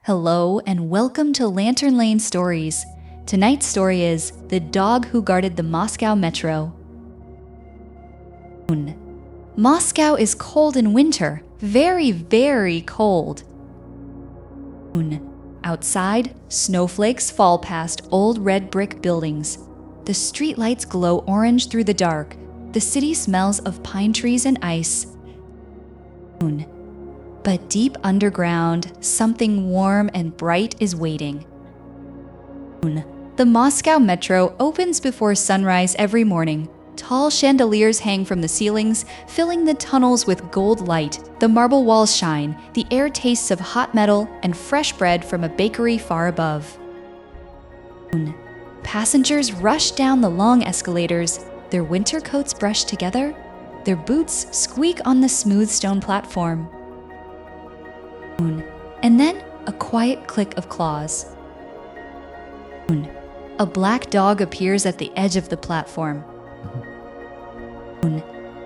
Hello and welcome to Lantern Lane Stories. Tonight's story is The Dog Who Guarded the Moscow Metro. Moscow is cold in winter, very, very cold. Outside, snowflakes fall past old red brick buildings. The streetlights glow orange through the dark. The city smells of pine trees and ice. But deep underground, something warm and bright is waiting. The Moscow Metro opens before sunrise every morning. Tall chandeliers hang from the ceilings, filling the tunnels with gold light. The marble walls shine, the air tastes of hot metal and fresh bread from a bakery far above. Passengers rush down the long escalators, their winter coats brush together, their boots squeak on the smooth stone platform. And then a quiet click of claws. A black dog appears at the edge of the platform.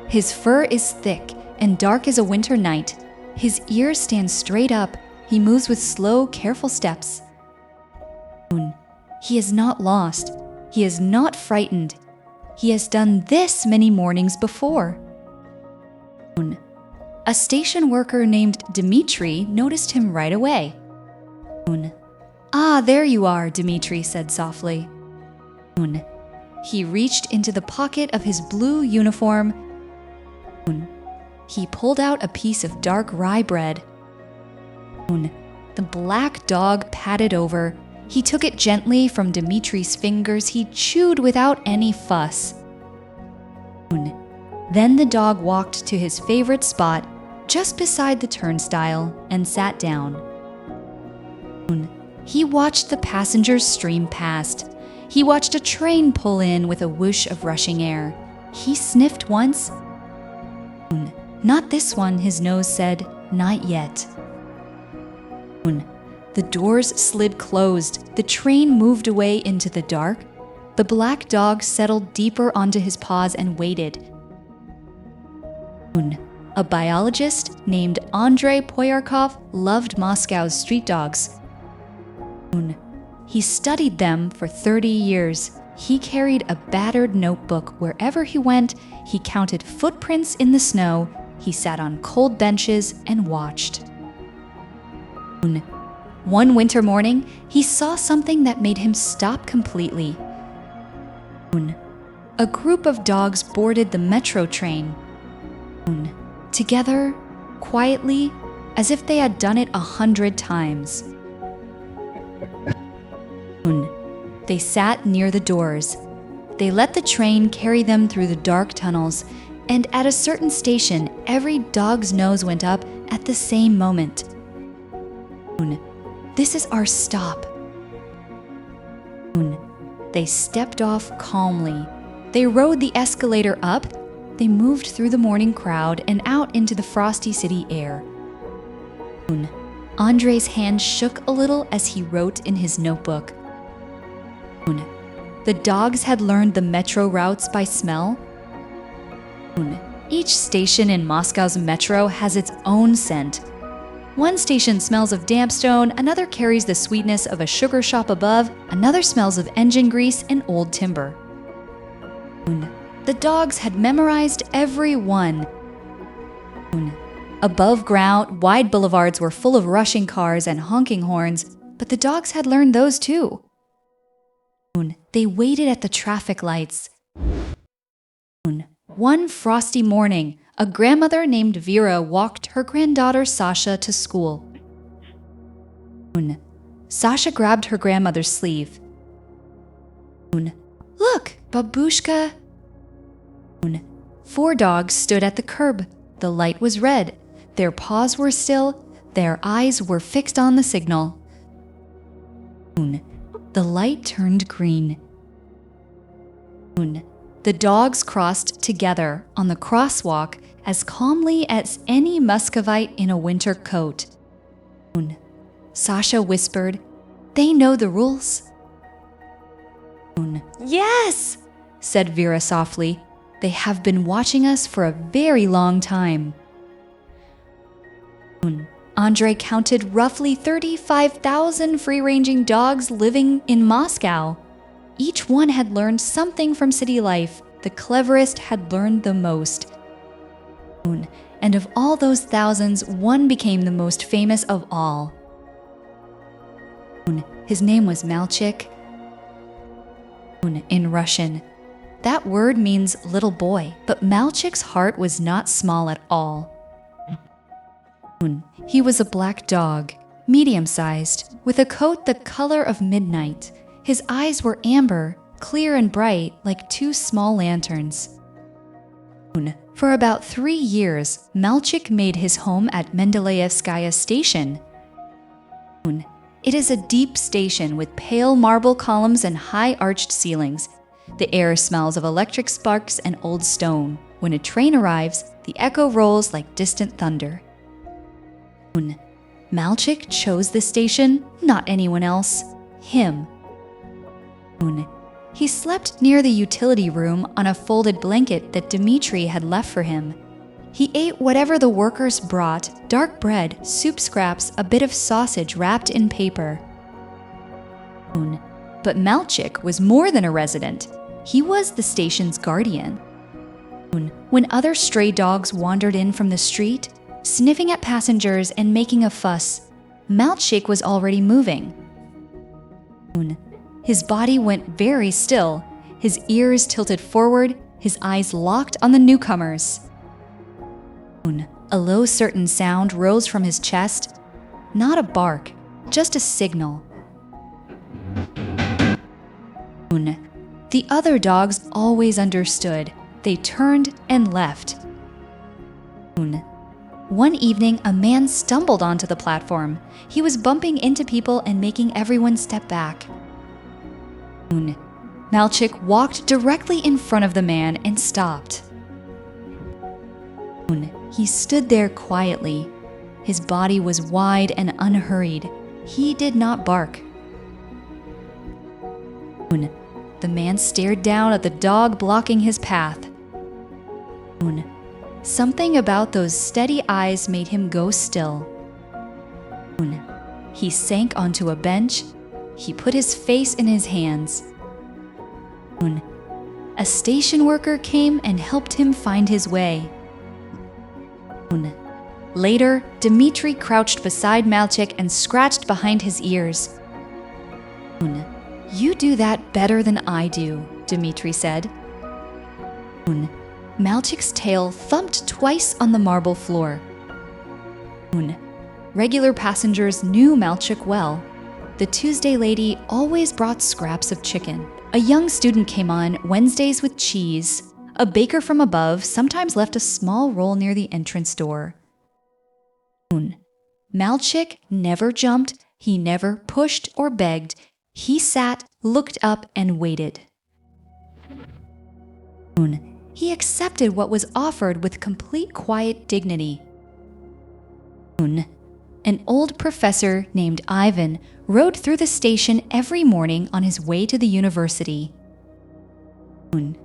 His fur is thick and dark as a winter night. His ears stand straight up. He moves with slow, careful steps. He is not lost. He is not frightened. He has done this many mornings before. A station worker named Dmitri noticed him right away. "Ah, there you are," Dmitri said softly. He reached into the pocket of his blue uniform. He pulled out a piece of dark rye bread. The black dog patted over. He took it gently from Dmitri's fingers. He chewed without any fuss. Then the dog walked to his favorite spot, just beside the turnstile, and sat down. He watched the passengers stream past. He watched a train pull in with a whoosh of rushing air. He sniffed once. "Not this one," his nose said. "Not yet." The doors slid closed. The train moved away into the dark. The black dog settled deeper onto his paws and waited. A biologist named Andrei Poyarkov loved Moscow's street dogs. He studied them for 30 years. He carried a battered notebook wherever he went. He counted footprints in the snow. He sat on cold benches and watched. One winter morning, he saw something that made him stop completely. A group of dogs boarded the metro train. Together, quietly, as if they had done it 100 times. They sat near the doors. They let the train carry them through the dark tunnels, and at a certain station, every dog's nose went up at the same moment. "This is our stop." They stepped off calmly. They rode the escalator up. They moved through the morning crowd and out into the frosty city air. Andrei's hand shook a little as he wrote in his notebook. The dogs had learned the metro routes by smell. Each station in Moscow's metro has its own scent. One station smells of damp stone, another carries the sweetness of a sugar shop above, another smells of engine grease and old timber. The dogs had memorized every one. Above ground, wide boulevards were full of rushing cars and honking horns, but the dogs had learned those too. They waited at the traffic lights. One frosty morning, a grandmother named Vera walked her granddaughter Sasha to school. Sasha grabbed her grandmother's sleeve. "Look, babushka." 4 dogs stood at the curb. The light was red. Their paws were still. Their eyes were fixed on the signal. The light turned green. The dogs crossed together on the crosswalk as calmly as any Muscovite in a winter coat. Sasha whispered, "They know the rules." "Yes," said Vera softly. "They have been watching us for a very long time." Andrei counted roughly 35,000 free-ranging dogs living in Moscow. Each one had learned something from city life. The cleverest had learned the most. And of all those thousands, one became the most famous of all. His name was Malchik. In Russian. That word means little boy, but Malchik's heart was not small at all. He was a black dog, medium-sized, with a coat the color of midnight. His eyes were amber, clear and bright, like two small lanterns. For about 3 years, Malchik made his home at Mendeleyevskaya station. It is a deep station with pale marble columns and high arched ceilings. The air smells of electric sparks and old stone. When a train arrives, the echo rolls like distant thunder. Malchik chose this station, not anyone else. Him. He slept near the utility room on a folded blanket that Dmitri had left for him. He ate whatever the workers brought: dark bread, soup scraps, a bit of sausage wrapped in paper. But Malchik was more than a resident. He was the station's guardian. When other stray dogs wandered in from the street, sniffing at passengers and making a fuss, Malchik was already moving. His body went very still, his ears tilted forward, his eyes locked on the newcomers. A low certain sound rose from his chest, not a bark, just a signal. The other dogs always understood. They turned and left. One evening, a man stumbled onto the platform. He was bumping into people and making everyone step back. Malchik walked directly in front of the man and stopped. He stood there quietly. His body was wide and unhurried. He did not bark. The man stared down at the dog blocking his path. Something about those steady eyes made him go still. He sank onto a bench. He put his face in his hands. A station worker came and helped him find his way. Later, Dmitri crouched beside Malchik and scratched behind his ears. "You do that better than I do," Dmitri said. Malchik's tail thumped twice on the marble floor. Regular passengers knew Malchik well. The Tuesday lady always brought scraps of chicken. A young student came on Wednesdays with cheese. A baker from above sometimes left a small roll near the entrance door. Malchik never jumped, he never pushed or begged. He sat, looked up, and waited. He accepted what was offered with complete quiet dignity. An old professor named Ivan rode through the station every morning on his way to the university.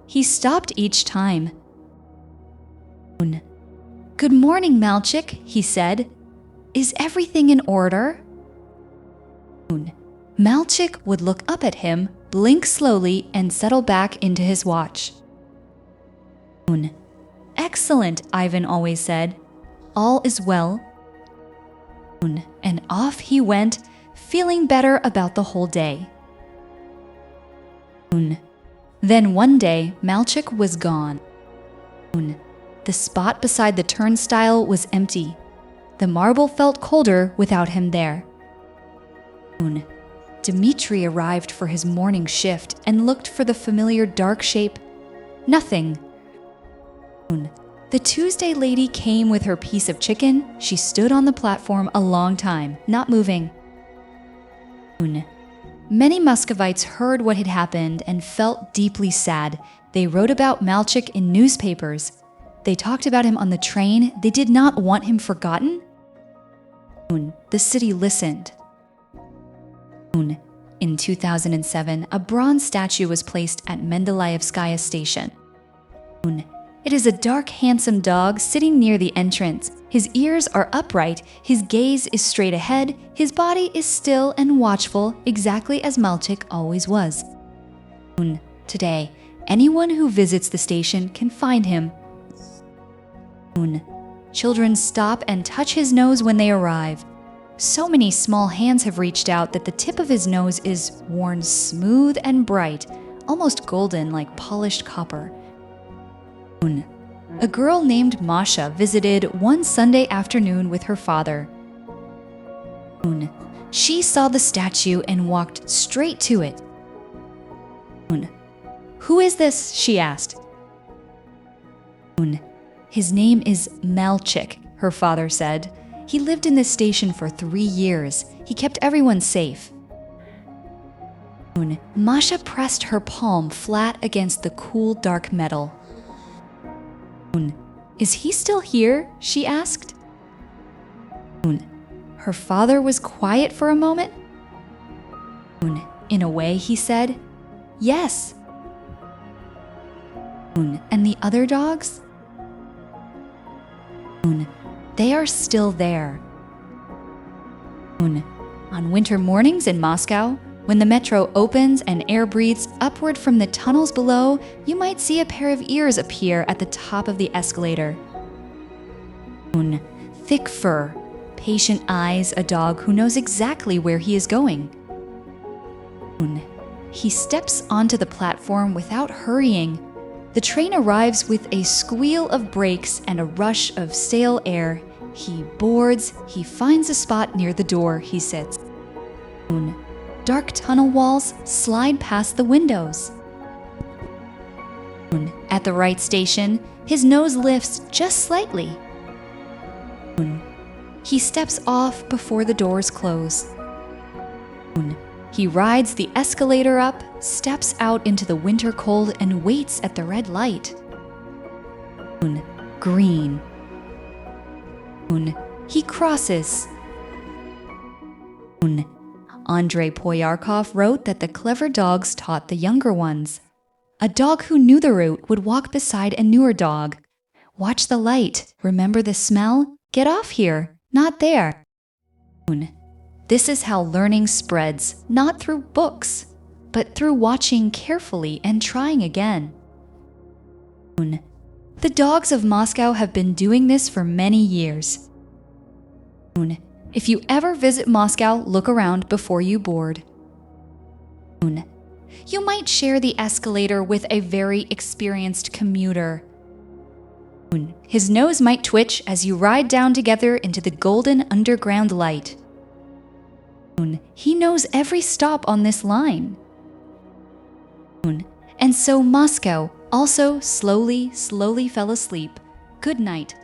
He stopped each time. "Good morning, Malchik," he said. "Is everything in order?" Malchik would look up at him, blink slowly, and settle back into his watch. "Excellent," Ivan always said. "All is well." And off he went, feeling better about the whole day. Then one day, Malchik was gone. The spot beside the turnstile was empty. The marble felt colder without him there. Dmitri arrived for his morning shift and looked for the familiar dark shape. Nothing. The Tuesday lady came with her piece of chicken. She stood on the platform a long time, not moving. Many Muscovites heard what had happened and felt deeply sad. They wrote about Malchik in newspapers. They talked about him on the train. They did not want him forgotten. The city listened. In 2007, a bronze statue was placed at Mendeleyevskaya station. It is a dark, handsome dog sitting near the entrance. His ears are upright, his gaze is straight ahead, his body is still and watchful, exactly as Malchik always was. Today, anyone who visits the station can find him. Children stop and touch his nose when they arrive. So many small hands have reached out that the tip of his nose is worn smooth and bright, almost golden like polished copper. A girl named Masha visited one Sunday afternoon with her father. She saw the statue and walked straight to it. "Who is this?" she asked. "His name is Malchik," her father said. "He lived in this station for 3 years. He kept everyone safe." Masha pressed her palm flat against the cool, dark metal. "Is he still here?" she asked. Her father was quiet for a moment. "In a way," he said, "yes." "And the other dogs?" "They are still there." On winter mornings in Moscow, when the metro opens and air breathes upward from the tunnels below, you might see a pair of ears appear at the top of the escalator. Thick fur, patient eyes, a dog who knows exactly where he is going. He steps onto the platform without hurrying. The train arrives with a squeal of brakes and a rush of stale air. He boards, he finds a spot near the door, he sits. Dark tunnel walls slide past the windows. At the right station, his nose lifts just slightly. He steps off before the doors close. He rides the escalator up, steps out into the winter cold, and waits at the red light. Green. He crosses. Andrei Poyarkov wrote that the clever dogs taught the younger ones. A dog who knew the route would walk beside a newer dog. Watch the light. Remember the smell? Get off here, not there. This is how learning spreads, not through books, but through watching carefully and trying again. The dogs of Moscow have been doing this for many years. If you ever visit Moscow, look around before you board. You might share the escalator with a very experienced commuter. His nose might twitch as you ride down together into the golden underground light. He knows every stop on this line. And so Moscow also slowly fell asleep. Good night.